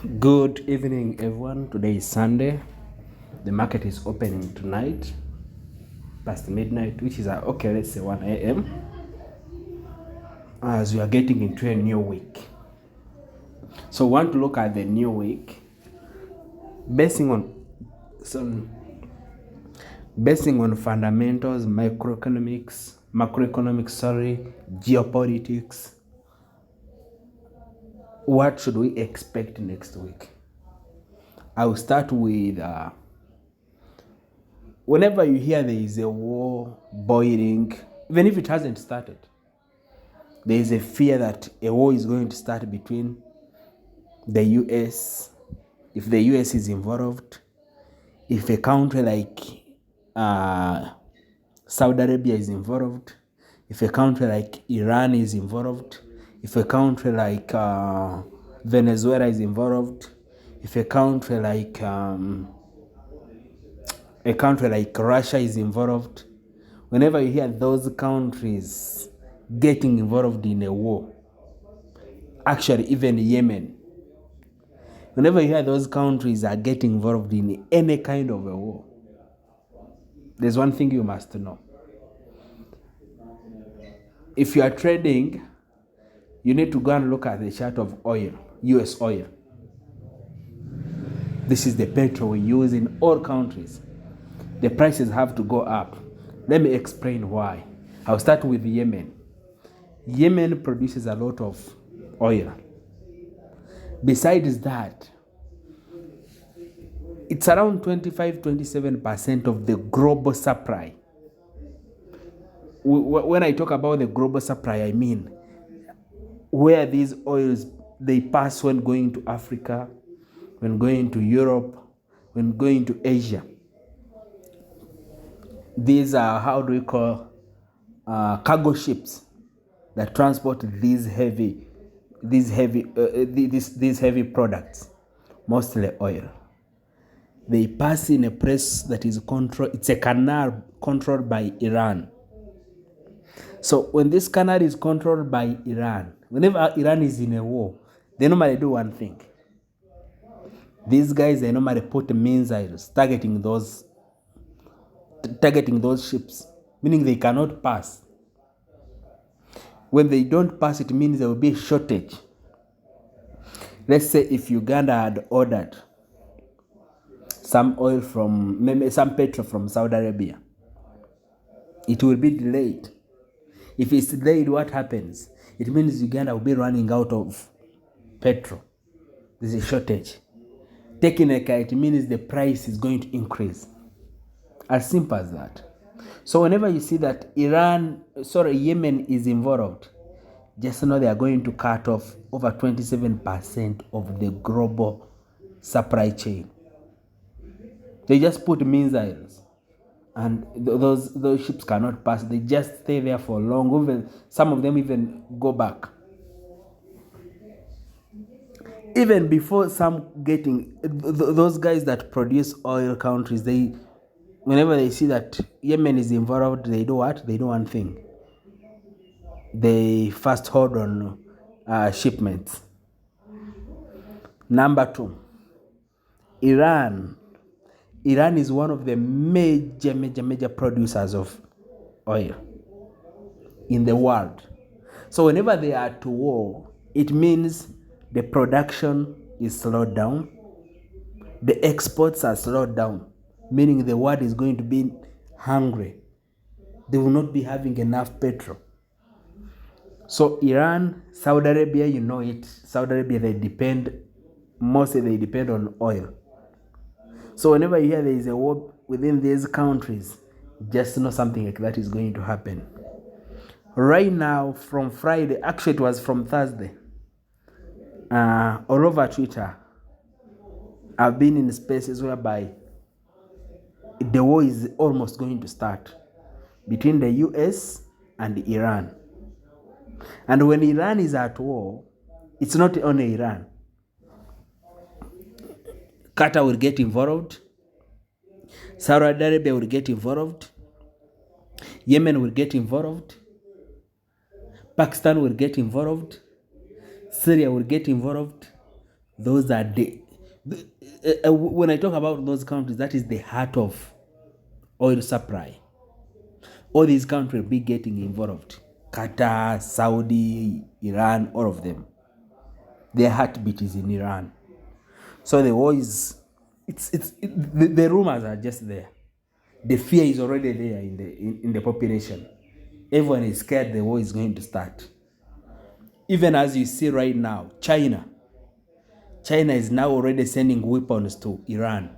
Good evening, everyone. Today is Sunday. The market is opening tonight, past midnight, which is okay, let's say 1 a.m. as we are getting into a new week. So, want to look at the new week, basing on some basing on fundamentals, macroeconomics, geopolitics. What should we expect next week? I will start with whenever you hear there is a war boiling, even if it hasn't started, there is a fear that a war is going to start between the US, if the US is involved, if a country like Saudi Arabia is involved, if a country like Iran is involved, if a country like Venezuela is involved, if a country like Russia is involved. Whenever you hear those countries getting involved in a war, actually even Yemen, whenever you hear those countries are getting involved in any kind of a war, there's one thing you must know. If you are trading, you need to go and look at the chart of oil, US oil. This is the petrol we use in all countries. The prices have to go up. Let me explain why. I'll start with Yemen. Yemen produces a lot of oil. Besides that, it's around 25-27% of the global supply. When I talk about the global supply, I mean where these oils they pass when going to Africa, when going to Europe, when going to Asia. These are, how do we call, cargo ships that transport these heavy products, mostly oil. They pass in a place that is controlled. It's a canal controlled by Iran. So when this canal is controlled by Iran, whenever Iran is in a war, they normally do one thing. These guys, they normally put missiles targeting those ships, meaning they cannot pass. When they don't pass, it means there will be a shortage. Let's say if Uganda had ordered some oil from, maybe some petrol from Saudi Arabia, it will be delayed. If it's delayed, what happens? It means Uganda will be running out of petrol. There's a shortage. Technically, it means the price is going to increase. As simple as that. So whenever you see that Yemen is involved, just know they are going to cut off over 27% of the global supply chain. They just put missiles, and those ships cannot pass. They just stay there for long. Even some of them even go back. Even before some getting, those guys that produce oil countries, whenever they see that Yemen is involved, they do what? They do one thing. They first hold on shipments. Number two, Iran. Iran is one of the major producers of oil in the world. So whenever they are at war, it means the production is slowed down, the exports are slowed down, meaning the world is going to be hungry. They will not be having enough petrol. So Iran, Saudi Arabia, you know it. Saudi Arabia, mostly they depend on oil. So whenever you hear there is a war within these countries, just know something like that is going to happen. Right now, from Friday, actually it was from Thursday, all over Twitter, I've been in spaces whereby the war is almost going to start between the US and Iran. And when Iran is at war, it's not only Iran. Qatar will get involved. Saudi Arabia will get involved. Yemen will get involved. Pakistan will get involved. Syria will get involved. Those are when I talk about those countries, that is the heart of oil supply. All these countries will be getting involved. Qatar, Saudi, Iran, all of them. Their heartbeat is in Iran. So the war is, the rumors are just there. The fear is already there in the population. Everyone is scared the war is going to start. Even as you see right now, China is now already sending weapons to Iran.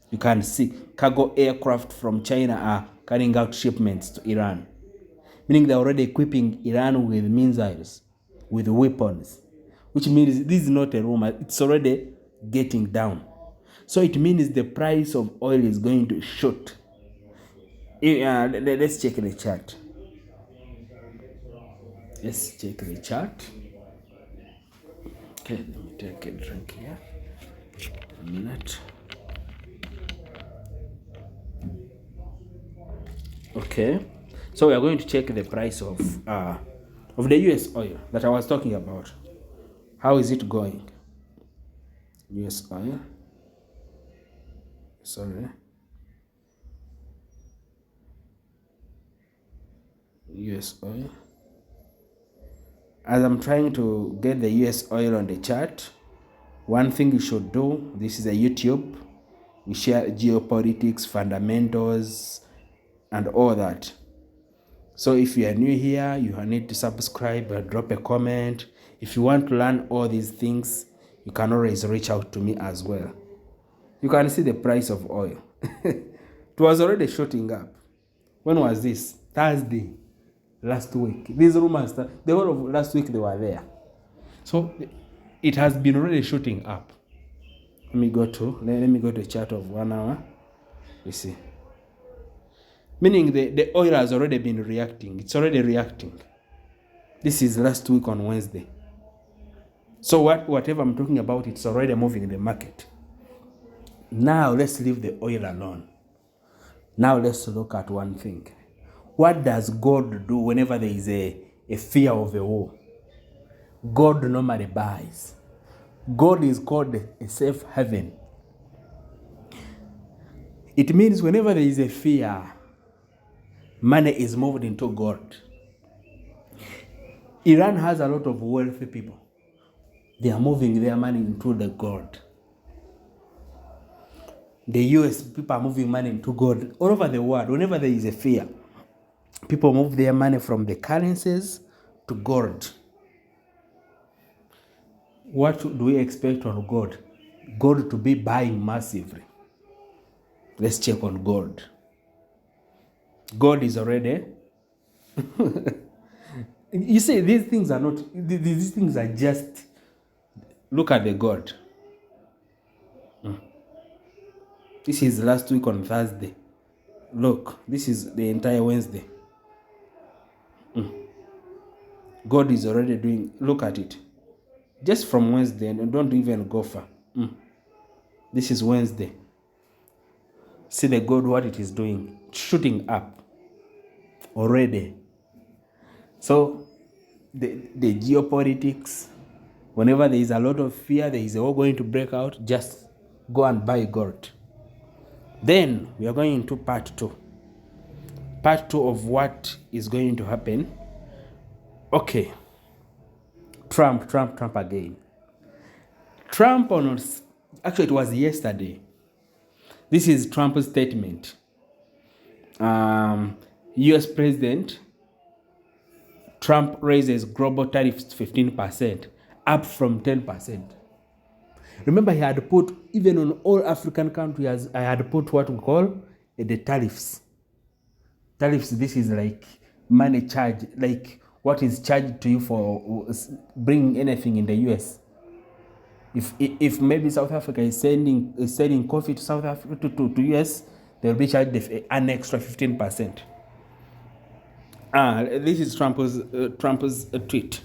You can see cargo aircraft from China are carrying out shipments to Iran, meaning they're already equipping Iran with missiles, with weapons, which means this is not a rumor, it's already getting down. So it means the price of oil is going to shoot. Let's check the chart. Let's check the chart. Okay, let me take a drink here. A minute. Okay, so we are going to check the price of the US oil that I was talking about. How is it going? US oil. Sorry. US oil. As I'm trying to get the US oil on the chart, one thing you should do, this is a YouTube. We share geopolitics, fundamentals, and all that. So if you are new here, you need to subscribe and drop a comment. If you want to learn all these things, you can always reach out to me as well. You can see the price of oil. It was already shooting up. When was this? Thursday, last week. These rumors, the whole of last week they were there. So it has been already shooting up. Let me go to a chart of 1 hour. You see. Meaning the oil has already been reacting. It's already reacting. This is last week on Wednesday. So whatever I'm talking about, it's already moving in the market. Now let's leave the oil alone. Now let's look at one thing. What does God do whenever there is a fear of a war? God normally buys. God is called a safe haven. It means whenever there is a fear, money is moved into gold. Iran has a lot of wealthy people. They are moving their money into the gold. The US people are moving money into gold. All over the world, whenever there is a fear, people move their money from the currencies to gold. What do we expect on gold? Gold to be buying massively. Let's check on gold. Gold is already... You see, these things are not... These things are just... Look at the gold. This is last week on Thursday. Look, this is the entire Wednesday. God is already doing... Look at it. Just from Wednesday, and don't even go far. This is Wednesday. See the gold, what it is doing. Shooting up. Already. So, the geopolitics, whenever there is a lot of fear, there is a war going to break out, just go and buy gold. Then, we are going into part 2. Part 2 of what is going to happen. Okay. Trump again. Trump actually it was yesterday. This is Trump's statement. US President Trump raises global tariffs to 15%, up from 10%. Remember, he had put, even on all African countries, I had put what we call the tariffs. Tariffs, this is like money charge, like what is charged to you for bringing anything in the US. If maybe South Africa is selling coffee to South Africa to US, they'll be charged an extra 15%. This is Trump's tweet.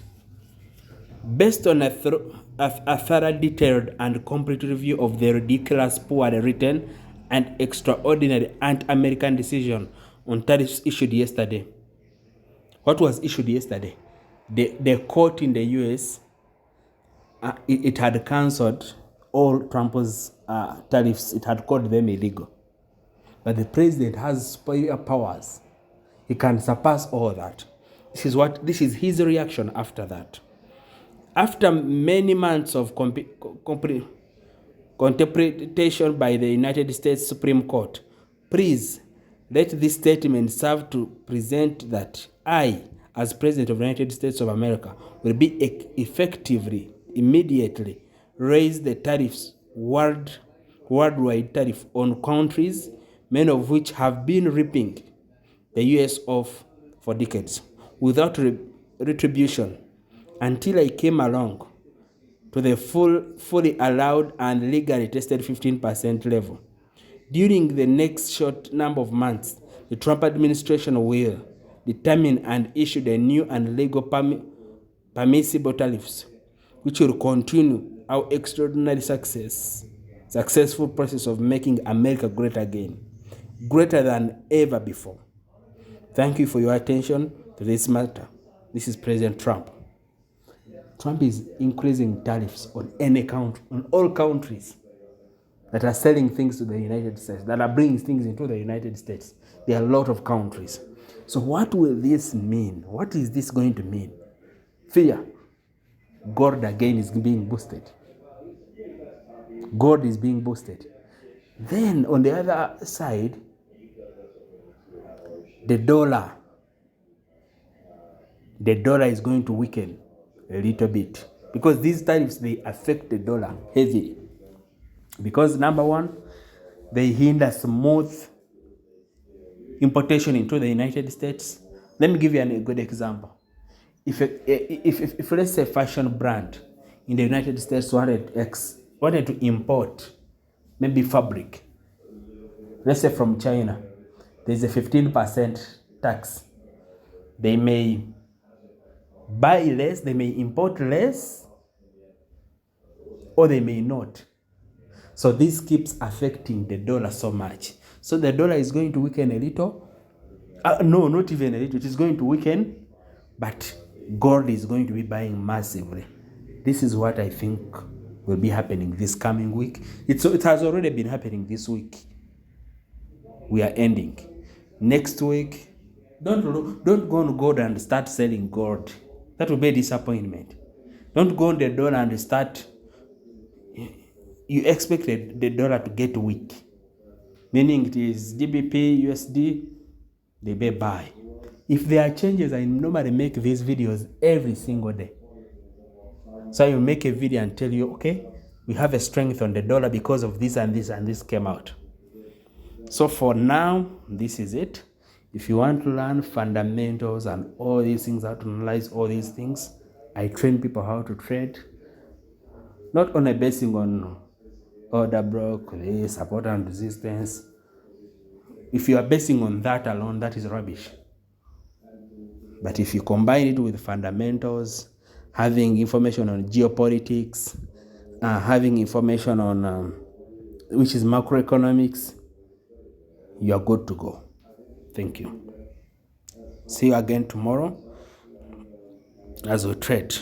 Based on a thorough, detailed, and complete review of the ridiculous, poorly written, and extraordinary anti-American decision on tariffs issued yesterday. What was issued yesterday? The court in the US it had cancelled all Trump's tariffs. It had called them illegal. But the president has superior powers. He can surpass all that. This is his reaction after that. After many months of contemplation by the United States Supreme Court, please let this statement serve to present that I, as President of the United States of America, will be effectively, immediately raise the tariffs, worldwide tariff on countries, many of which have been ripping the US off for decades without retribution until I came along to the fully allowed and legally tested 15% level. During the next short number of months, the Trump administration will determine and issue the new and legal permissible tariffs, which will continue our extraordinary successful process of making America great again, greater than ever before. Thank you for your attention to this matter. This is President Trump. Trump is increasing tariffs on any country, on all countries that are selling things to the United States, that are bringing things into the United States. There are a lot of countries. So what will this mean? What is this going to mean? Fear. Gold again is being boosted. Gold is being boosted. Then on the other side, the dollar is going to weaken a little bit because these tariffs, they affect the dollar heavily. Because number one, they hinder smooth importation into the United States. Let me give you a good example. If let's say fashion brand in the United States wanted to import maybe fabric, let's say from China, there's a 15% tax. They may buy less, they may import less, or they may not. So this keeps affecting the dollar so much. So the dollar is going to weaken a little. No, not even a little. It is going to weaken, but gold is going to be buying massively. This is what I think will be happening this coming week. It has already been happening this week. We are ending. Next week, don't go on gold and start selling gold. That will be a disappointment. Don't go on the dollar and start. You expect the dollar to get weak, meaning it is GBP, USD, they may buy. If there are changes, I normally make these videos every single day. So I will make a video and tell you, okay, we have a strength on the dollar because of this and this and this came out. So for now, this is it. If you want to learn fundamentals and all these things, how to analyze all these things, I train people how to trade, not only basing on order block, support and resistance. If you are basing on that alone, that is rubbish. But if you combine it with fundamentals, having information on geopolitics, having information on which is macroeconomics, you are good to go. Thank you. See you again tomorrow as we trade.